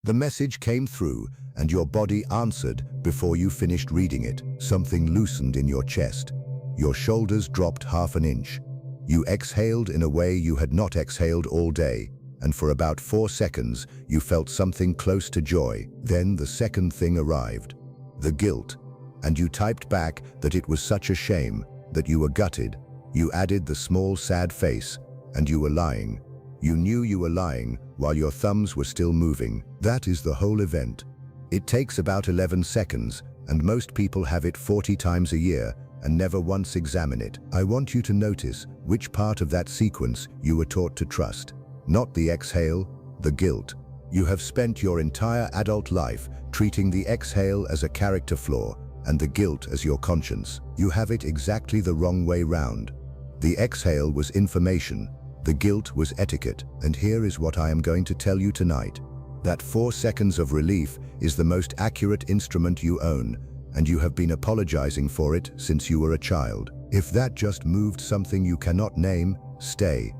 The message came through, and your body answered before you finished reading it. Something loosened in your chest. Your shoulders dropped half an inch. You exhaled in a way you had not exhaled all day, and for about 4 seconds, you felt something close to joy. Then the second thing arrived, the guilt, and you typed back that it was such a shame, that you were gutted. You added the small, sad face, and you were lying. You knew you were lying while your thumbs were still moving. That is the whole event. It takes about 11 seconds, and most people have it 40 times a year and never once examine it. I want you to notice which part of that sequence you were taught to trust. Not the exhale, the guilt. You have spent your entire adult life treating the exhale as a character flaw and the guilt as your conscience. You have it exactly the wrong way round. The exhale was information, the guilt was etiquette, and here is what I am going to tell you tonight. That 4 seconds of relief is the most accurate instrument you own, and you have been apologizing for it since you were a child. If that just moved something you cannot name, stay.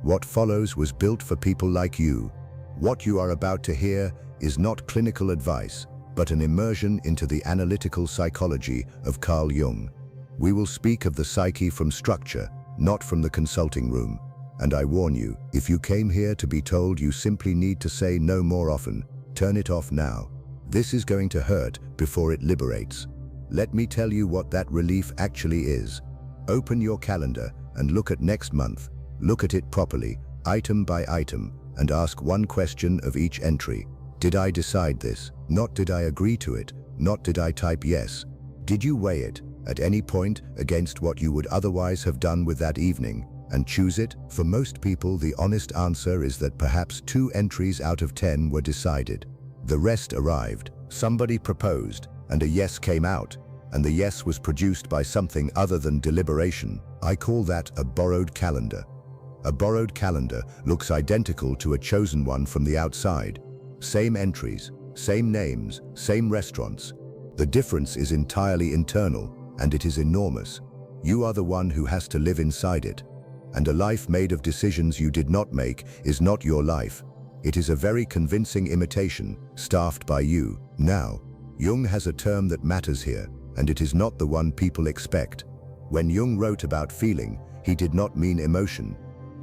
What follows was built for people like you. What you are about to hear is not clinical advice, but an immersion into the analytical psychology of Carl Jung. We will speak of the psyche from structure, not from the consulting room. And I warn you, if you came here to be told you simply need to say no more often, turn it off now. This is going to hurt before it liberates. Let me tell you what that relief actually is. Open your calendar and look at next month. Look at it properly, item by item, and ask one question of each entry. Did I decide this? Not did I agree to it? Not did I type yes? Did you weigh it, at any point, against what you would otherwise have done with that evening, and choose it? For most people, the honest answer is that perhaps 2 entries out of 10 were decided. The rest arrived. Somebody proposed, and a yes came out, and the yes was produced by something other than deliberation. I call that a borrowed calendar. A borrowed calendar looks identical to a chosen one from the outside. Same entries, same names, same restaurants. The difference is entirely internal, and it is enormous. You are the one who has to live inside it. And a life made of decisions you did not make is not your life. It is a very convincing imitation, staffed by you. Now, Jung has a term that matters here, and it is not the one people expect. When Jung wrote about feeling, he did not mean emotion.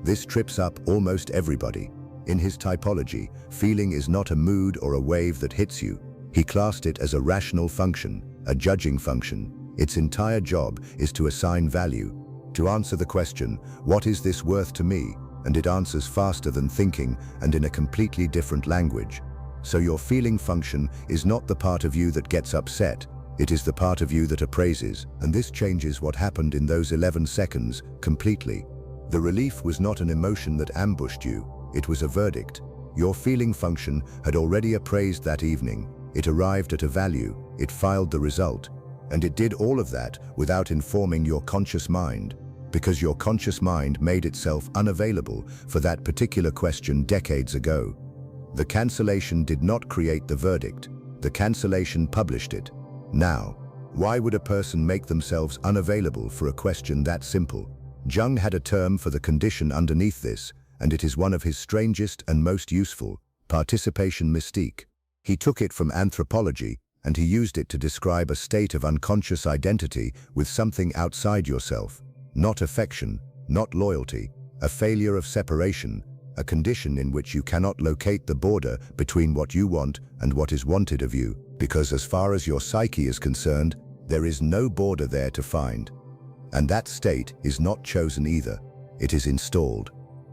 This trips up almost everybody. In his typology, feeling is not a mood or a wave that hits you. He classed it as a rational function, a judging function. Its entire job is to assign value, to answer the question, what is this worth to me? And it answers faster than thinking and in a completely different language. So your feeling function is not the part of you that gets upset, it is the part of you that appraises, and this changes what happened in those 11 seconds completely. The relief was not an emotion that ambushed you, it was a verdict. Your feeling function had already appraised that evening, it arrived at a value, it filed the result, and it did all of that without informing your conscious mind, because your conscious mind made itself unavailable for that particular question decades ago. The cancellation did not create the verdict, the cancellation published it. Now, why would a person make themselves unavailable for a question that simple? Jung had a term for the condition underneath this, and it is one of his strangest and most useful, participation mystique. He took it from anthropology, and he used it to describe a state of unconscious identity with something outside yourself. Not affection, not loyalty, a failure of separation, a condition in which you cannot locate the border between what you want and what is wanted of you, because as far as your psyche is concerned, there is no border there to find. And that state is not chosen either, it is installed.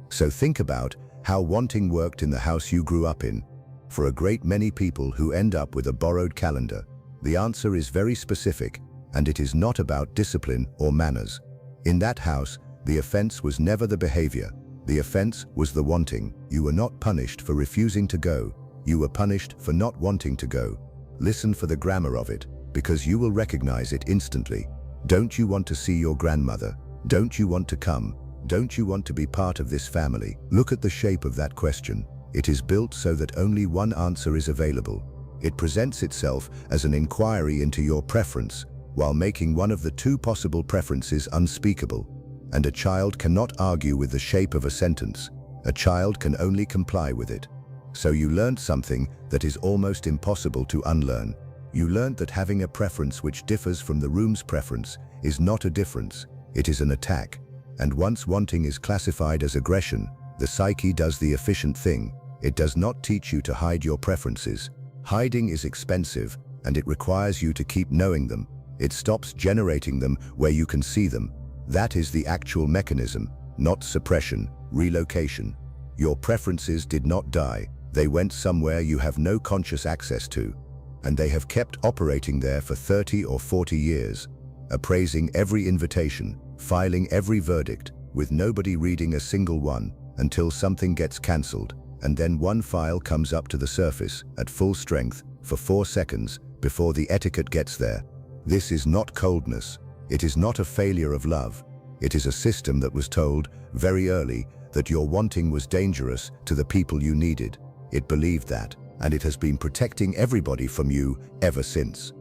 So think about how wanting worked in the house you grew up in. For a great many people who end up with a borrowed calendar, the answer is very specific, and it is not about discipline or manners. In that house, the offense was never the behavior. The offense was the wanting. You were not punished for refusing to go. You were punished for not wanting to go. Listen for the grammar of it, because you will recognize it instantly. Don't you want to see your grandmother? Don't you want to come? Don't you want to be part of this family? Look at the shape of that question. It is built so that only one answer is available. It presents itself as an inquiry into your preference, while making one of the 2 possible preferences unspeakable. And a child cannot argue with the shape of a sentence. A child can only comply with it. So you learned something that is almost impossible to unlearn. You learned that having a preference which differs from the room's preference is not a difference, it is an attack. And once wanting is classified as aggression, the psyche does the efficient thing. It does not teach you to hide your preferences. Hiding is expensive, and it requires you to keep knowing them. It stops generating them where you can see them. That is the actual mechanism, not suppression, relocation. Your preferences did not die. They went somewhere you have no conscious access to. And they have kept operating there for 30 or 40 years, appraising every invitation, filing every verdict, with nobody reading a single one, until something gets cancelled, and then one file comes up to the surface at full strength for 4 seconds before the etiquette gets there. This is not coldness. It is not a failure of love. It is a system that was told very early that your wanting was dangerous to the people you needed. It believed that, and it has been protecting everybody from you ever since.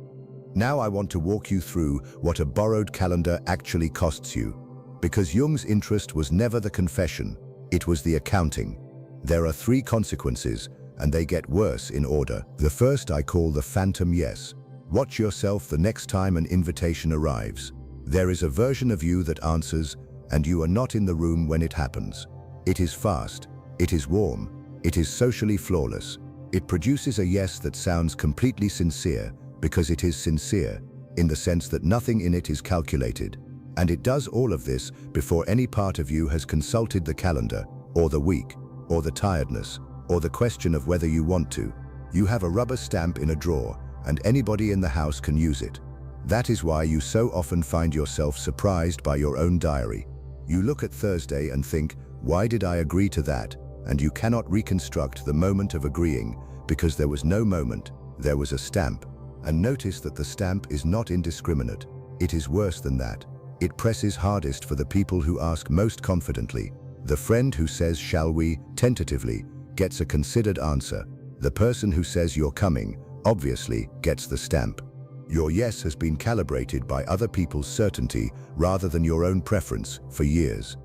Now I want to walk you through what a borrowed calendar actually costs you. Because Jung's interest was never the confession, it was the accounting. There are 3 consequences, and they get worse in order. The first I call the phantom yes. Watch yourself the next time an invitation arrives. There is a version of you that answers, and you are not in the room when it happens. It is fast, it is warm, it is socially flawless. It produces a yes that sounds completely sincere, because it is sincere, in the sense that nothing in it is calculated. And it does all of this before any part of you has consulted the calendar, or the week, or the tiredness, or the question of whether you want to. You have a rubber stamp in a drawer, and anybody in the house can use it. That is why you so often find yourself surprised by your own diary. You look at Thursday and think, why did I agree to that? And you cannot reconstruct the moment of agreeing, because there was no moment, there was a stamp. And notice that the stamp is not indiscriminate. It is worse than that. It presses hardest for the people who ask most confidently. The friend who says, shall we, tentatively, gets a considered answer. The person who says you're coming, obviously, gets the stamp. Your yes has been calibrated by other people's certainty rather than your own preference for years.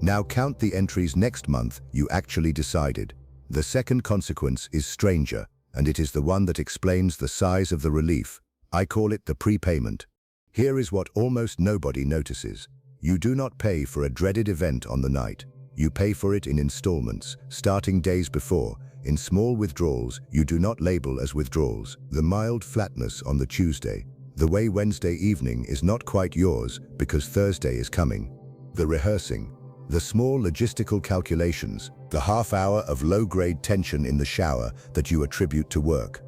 Now count the entries next month you actually decided. The second consequence is stranger, and it is the one that explains the size of the relief. I call it the prepayment. Here is what almost nobody notices. You do not pay for a dreaded event on the night. You pay for it in installments, starting days before, in small withdrawals you do not label as withdrawals. The mild flatness on the Tuesday. The way Wednesday evening is not quite yours because Thursday is coming. The rehearsing. The small logistical calculations. The half-hour of low-grade tension in the shower that you attribute to work.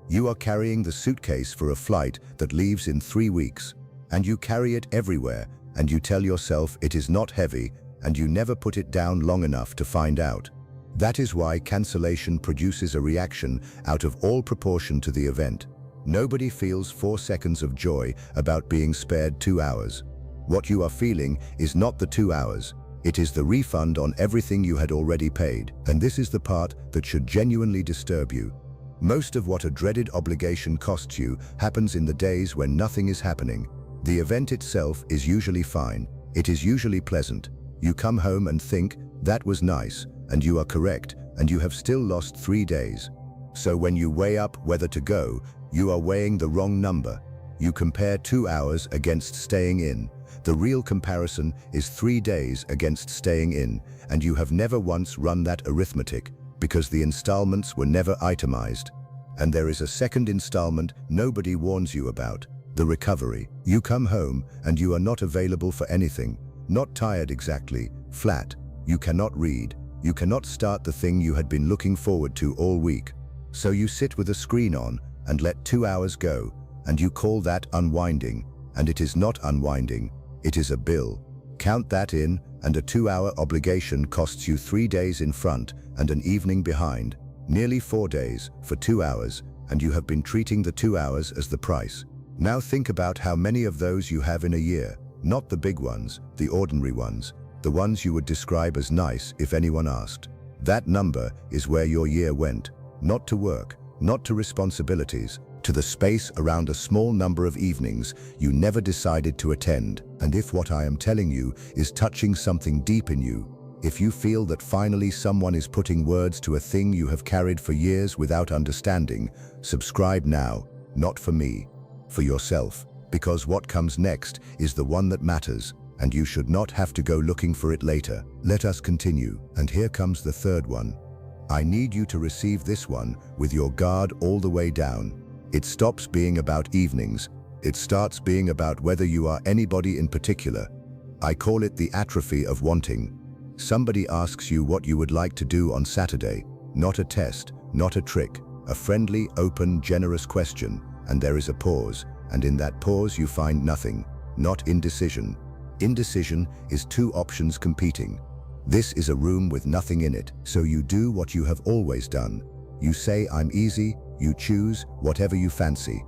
You are carrying the suitcase for a flight that leaves in 3 weeks, and you carry it everywhere, and you tell yourself it is not heavy, and you never put it down long enough to find out. That is why cancellation produces a reaction out of all proportion to the event. Nobody feels 4 seconds of joy about being spared 2 hours. What you are feeling is not the 2 hours. It is the refund on everything you had already paid. And this is the part that should genuinely disturb you. Most of what a dreaded obligation costs you happens in the days when nothing is happening. The event itself is usually fine. It is usually pleasant. You come home and think, that was nice, and you are correct, and you have still lost 3 days. So when you weigh up whether to go, you are weighing the wrong number. You compare 2 hours against staying in. The real comparison is 3 days against staying in, and you have never once run that arithmetic because the installments were never itemized. And there is a second installment nobody warns you about, the recovery. You come home and you are not available for anything, not tired exactly, flat. You cannot read. You cannot start the thing you had been looking forward to all week. So you sit with a screen on and let 2 hours go, and you call that unwinding, and it is not unwinding, it is a bill. Count that in, and a 2-hour obligation costs you 3 days in front and an evening behind, nearly 4 days for 2 hours, and you have been treating the 2 hours as the price. Now think about how many of those you have in a year, not the big ones, the ordinary ones, the ones you would describe as nice if anyone asked. That number is where your year went, not to work, not to responsibilities, to the space around a small number of evenings you never decided to attend. And if what I am telling you is touching something deep in you, If you feel that finally someone is putting words to a thing you have carried for years without understanding, subscribe now, not for me, for yourself, because what comes next is the one that matters, and you should not have to go looking for it later. Let us continue, and here comes the third one. I need you to receive this one with your guard all the way down. It stops being about evenings. It starts being about whether you are anybody in particular. I call it the atrophy of wanting. Somebody asks you what you would like to do on Saturday, not a test, not a trick, a friendly, open, generous question, and there is a pause, and in that pause you find nothing, not indecision. Indecision is two options competing. This is a room with nothing in it, so you do what you have always done. You say, I'm easy, you choose whatever you fancy.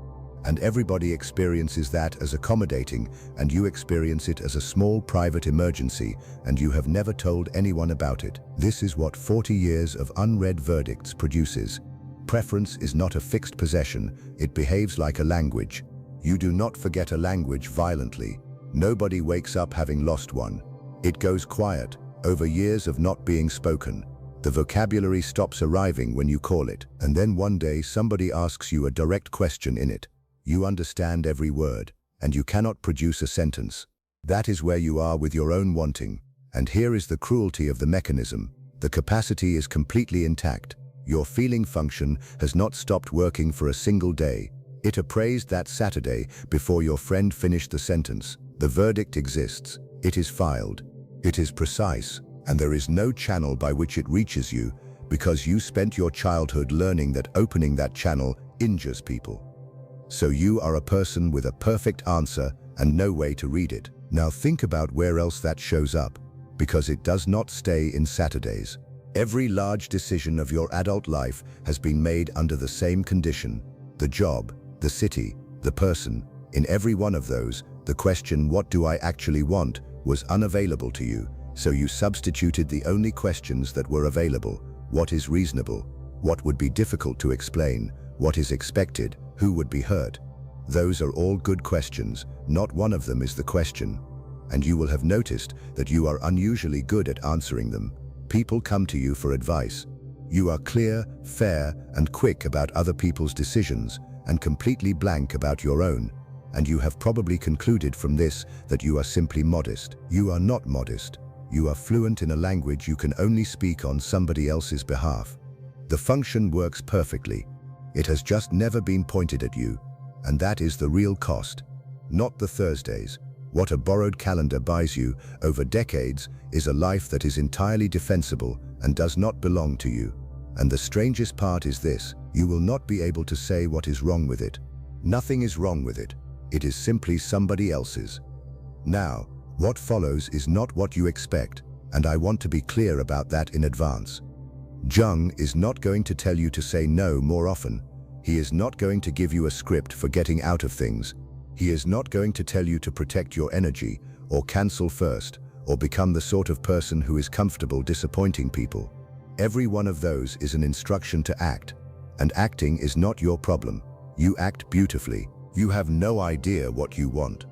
And everybody experiences that as accommodating, and you experience it as a small private emergency, and you have never told anyone about it. This is what 40 years of unread verdicts produces. Preference is not a fixed possession, it behaves like a language. You do not forget a language violently. Nobody wakes up having lost one. It goes quiet, over years of not being spoken. The vocabulary stops arriving when you call it, and then one day somebody asks you a direct question in it. You understand every word, and you cannot produce a sentence. That is where you are with your own wanting. And here is the cruelty of the mechanism. The capacity is completely intact. Your feeling function has not stopped working for a single day. It appraised that Saturday before your friend finished the sentence. The verdict exists. It is filed. It is precise, and there is no channel by which it reaches you, because you spent your childhood learning that opening that channel injures people. So you are a person with a perfect answer and no way to read it. Now think about where else that shows up, because it does not stay in Saturdays. Every large decision of your adult life has been made under the same condition. The job, the city, the person. In every one of those, the question, what do I actually want, was unavailable to you, so you substituted the only questions that were available. What is reasonable? What would be difficult to explain? What is expected? Who would be hurt? Those are all good questions. Not one of them is the question. And you will have noticed that you are unusually good at answering them. People come to you for advice. You are clear, fair, and quick about other people's decisions, and completely blank about your own. And you have probably concluded from this that you are simply modest. You are not modest. You are fluent in a language you can only speak on somebody else's behalf. The function works perfectly. It has just never been pointed at you, and that is the real cost. Not the Thursdays. What a borrowed calendar buys you over decades is a life that is entirely defensible and does not belong to you. And the strangest part is this: you will not be able to say what is wrong with it. Nothing is wrong with it. It is simply somebody else's. Now, what follows is not what you expect, and I want to be clear about that in advance. Jung is not going to tell you to say no more often. He is not going to give you a script for getting out of things. He is not going to tell you to protect your energy, or cancel first, or become the sort of person who is comfortable disappointing people. Every one of those is an instruction to act, and acting is not your problem. You act beautifully. You have no idea what you want.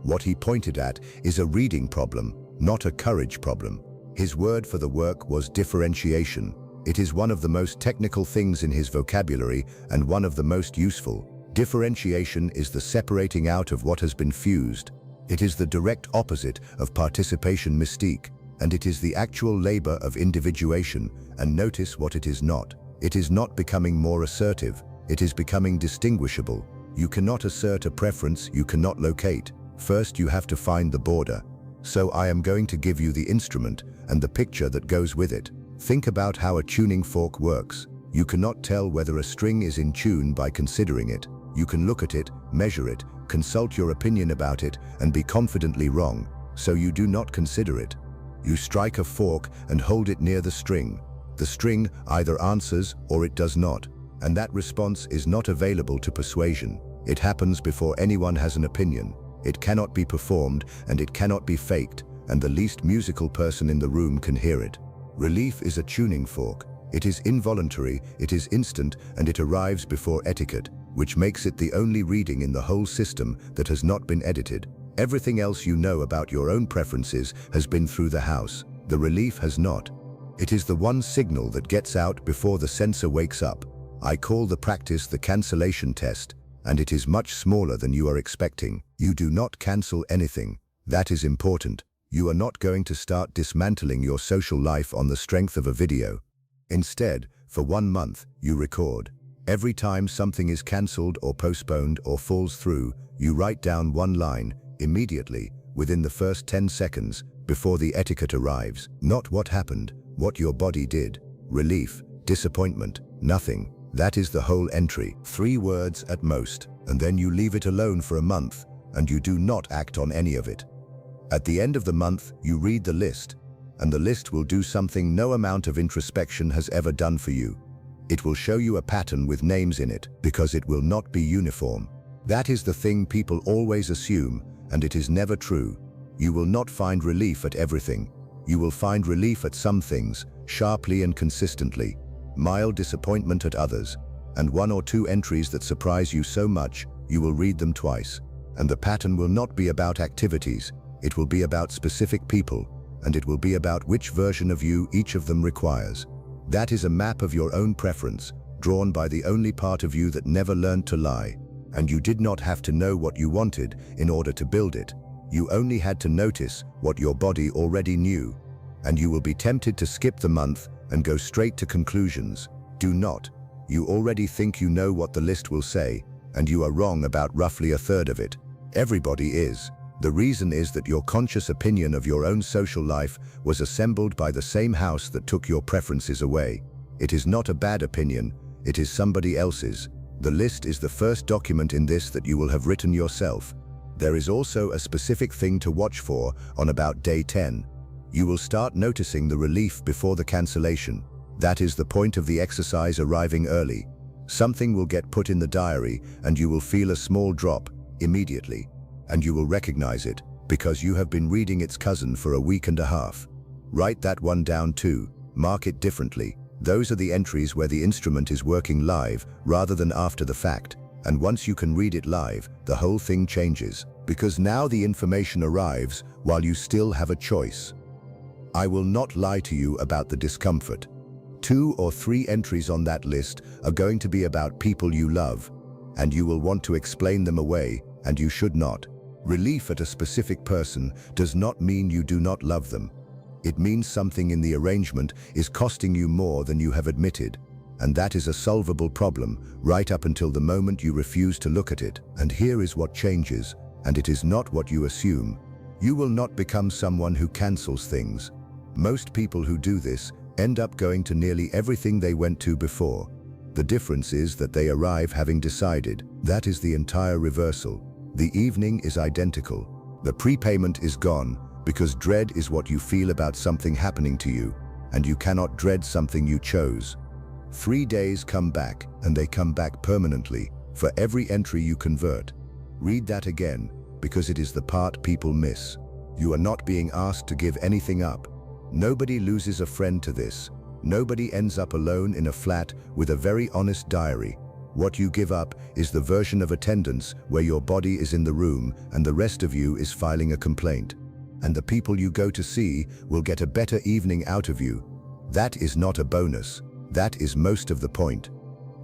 What he pointed at is a reading problem, not a courage problem. His word for the work was differentiation. It is one of the most technical things in his vocabulary and one of the most useful. Differentiation is the separating out of what has been fused. It is the direct opposite of participation mystique, and it is the actual labor of individuation. And notice what it is not. It is not becoming more assertive. It is becoming distinguishable. You cannot assert a preference you cannot locate. First, you have to find the border. So I am going to give you the instrument and the picture that goes with it. Think about how a tuning fork works. You cannot tell whether a string is in tune by considering it. You can look at it, measure it, consult your opinion about it, and be confidently wrong, so you do not consider it. You strike a fork and hold it near the string. The string either answers or it does not, and that response is not available to persuasion. It happens before anyone has an opinion. It cannot be performed, and it cannot be faked, and the least musical person in the room can hear it. Relief is a tuning fork. It is involuntary, it is instant, and it arrives before etiquette, which makes it the only reading in the whole system that has not been edited. Everything else you know about your own preferences has been through the house. The relief has not. It is the one signal that gets out before the sensor wakes up. I call the practice the cancellation test, and it is much smaller than you are expecting. You do not cancel anything. That is important. You are not going to start dismantling your social life on the strength of a video. Instead, for 1 month, you record. Every time something is cancelled or postponed or falls through, you write down one line, immediately, within the first 10 seconds, before the etiquette arrives. Not what happened, what your body did. Relief, disappointment, nothing. That is the whole entry. 3 words at most, and then you leave it alone for a month, and you do not act on any of it. At the end of the month, you read the list, and the list will do something no amount of introspection has ever done for you. It will show you a pattern with names in it, because it will not be uniform. That is the thing people always assume, and it is never true. You will not find relief at everything. You will find relief at some things, sharply and consistently, mild disappointment at others, and 1 or 2 entries that surprise you so much, you will read them twice. And the pattern will not be about activities. It will be about specific people, and it will be about which version of you each of them requires. That is a map of your own preference, drawn by the only part of you that never learned to lie. And you did not have to know what you wanted in order to build it. You only had to notice what your body already knew. And you will be tempted to skip the month and go straight to conclusions. Do not. You already think you know what the list will say, and you are wrong about roughly 1/3 of it. Everybody is. The reason is that your conscious opinion of your own social life was assembled by the same house that took your preferences away. It is not a bad opinion, it is somebody else's. The list is the first document in this that you will have written yourself. There is also a specific thing to watch for on about day 10. You will start noticing the relief before the cancellation. That is the point of the exercise arriving early. Something will get put in the diary and you will feel a small drop immediately. And you will recognize it because you have been reading its cousin for a week and a half. Write that one down too. Mark it differently. Those are the entries where the instrument is working live rather than after the fact. And once you can read it live, the whole thing changes. Because now the information arrives while you still have a choice. I will not lie to you about the discomfort. 2 or 3 entries on that list are going to be about people you love, and you will want to explain them away, and you should not. Relief at a specific person does not mean you do not love them. It means something in the arrangement is costing you more than you have admitted, and that is a solvable problem right up until the moment you refuse to look at it. And here is what changes, and it is not what you assume. You will not become someone who cancels things. Most people who do this end up going to nearly everything they went to before. The difference is that they arrive having decided. That is the entire reversal. The evening is identical. The prepayment is gone because dread is what you feel about something happening to you, and you cannot dread something you chose. 3 days come back, and they come back permanently for every entry you convert. Read that again, because it is the part people miss. You are not being asked to give anything up. Nobody loses a friend to this. Nobody ends up alone in a flat with a very honest diary. What you give up is the version of attendance where your body is in the room and the rest of you is filing a complaint. And the people you go to see will get a better evening out of you. That is not a bonus. That is most of the point.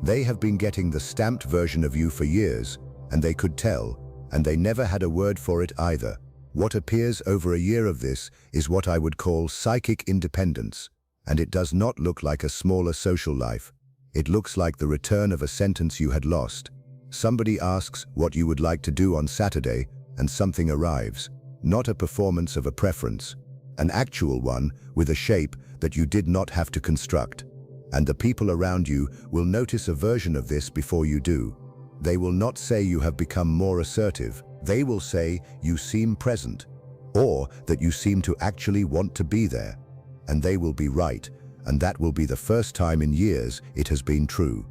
They have been getting the stamped version of you for years, and they could tell, and they never had a word for it either. What appears over a year of this is what I would call psychic independence, and it does not look like a smaller social life. It looks like the return of a sentence you had lost. Somebody asks what you would like to do on Saturday, and something arrives. Not a performance of a preference. An actual one with a shape that you did not have to construct. And the people around you will notice a version of this before you do. They will not say you have become more assertive. They will say you seem present, or that you seem to actually want to be there. And they will be right. And that will be the first time in years it has been true.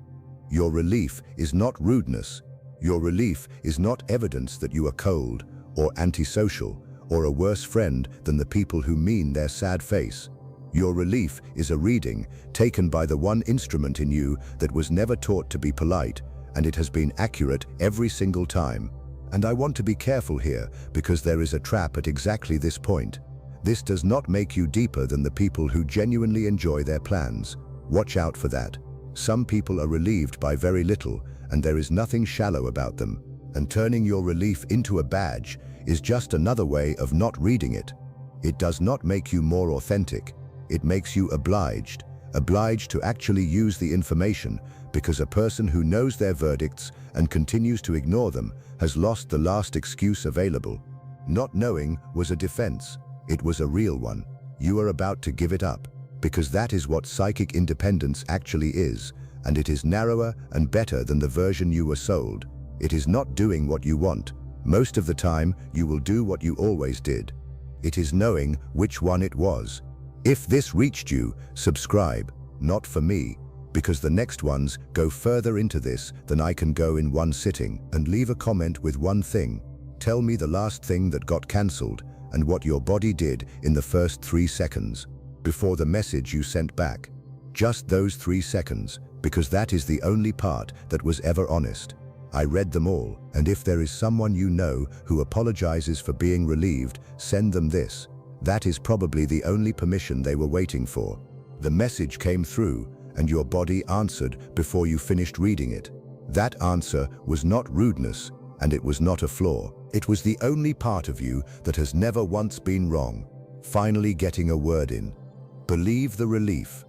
Your relief is not rudeness. Your relief is not evidence that you are cold, or antisocial, or a worse friend than the people who mean their sad face. Your relief is a reading taken by the one instrument in you that was never taught to be polite, and it has been accurate every single time. And I want to be careful here because there is a trap at exactly this point. This does not make you deeper than the people who genuinely enjoy their plans. Watch out for that. Some people are relieved by very little, and there is nothing shallow about them. And turning your relief into a badge is just another way of not reading it. It does not make you more authentic. It makes you obliged to actually use the information, because a person who knows their verdicts and continues to ignore them has lost the last excuse available. Not knowing was a defense. It was a real one. You are about to give it up, because that is what psychic independence actually is, and it is narrower and better than the version you were sold. It is not doing what you want. Most of the time, you will do what you always did. It is knowing which one it was. If this reached you, subscribe, not for me, because the next ones go further into this than I can go in one sitting. And leave a comment with one thing. Tell me the last thing that got cancelled and what your body did in the first 3 seconds before the message you sent back. Just those 3 seconds, because that is the only part that was ever honest. I read them all, and if there is someone you know who apologizes for being relieved, send them this. That is probably the only permission they were waiting for. The message came through, and your body answered before you finished reading it. That answer was not rudeness, and it was not a flaw. It was the only part of you that has never once been wrong, finally getting a word in. Believe the relief.